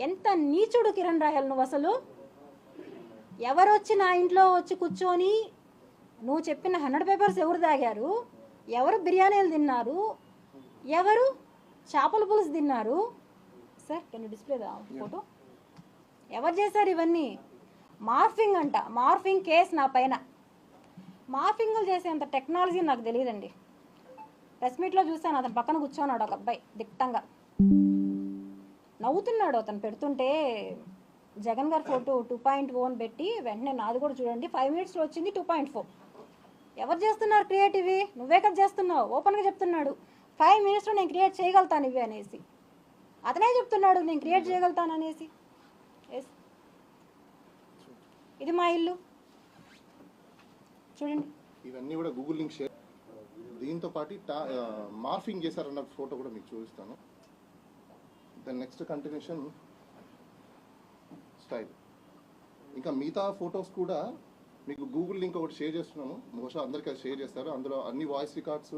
ఎంత నీచుడు కిరణ్ రాయల్ నువ్వు అసలు. ఎవరు వచ్చి నా ఇంట్లో వచ్చి కూర్చొని నువ్వు చెప్పిన 100 పేపర్స్ ఎవరు తాగారు, ఎవరు బిర్యానీలు తిన్నారు, ఎవరు చేపల పులుసు తిన్నారు? Sir can you display the photo? ఎవరు చేశారు ఇవన్నీ? మార్ఫింగ్ అంట, మార్ఫింగ్ కేసు నా పైన. మార్ఫింగ్లు చేసేంత టెక్నాలజీ నాకు తెలియదండి. ప్రెస్ మీట్లో చూసాను, అతను పక్కన కూర్చోన్నాడు ఒక అబ్బాయి దిట్టంగా నవ్వుతున్నాడు. అతను పెడుతుంటే జగన్ గారు ఫోటో 2.1 పెట్టి వెంటనే నాది కూడా చూడండి 5 minutesలో వచ్చింది 2.4. ఎవరు చేస్తున్నారు క్రియేటివ్? నువ్వే కదా చేస్తున్నావు. ఓపెన్గా చెప్తున్నాడు 5 minutesలో నేను క్రియేట్ చేయగలుగుతాను ఇవి అనేసి. అతనే చెప్తున్నాడు నేను క్రియేట్ చేయగలుగుతాను అనేసి. ఎస్, ఇది మా ఇల్లు చూడండి. ఇవన్నీ కూడా గూగుల్ లింక్ షేర్, దీంతో పాటు మార్ఫింగ్ చేశారన్న ఫోటో కూడా మీకు చూపిస్తాను. దాని నెక్స్ట్ కంటిన్యూషన్ స్టైల్. ఇంకా మిగతా ఫొటోస్ కూడా మీకు గూగుల్ లింక్ ఒకటి షేర్ చేస్తున్నాము, బహుశా అందరికీ అది షేర్ చేస్తారు. అందులో అన్ని వాయిస్ రికార్డ్స్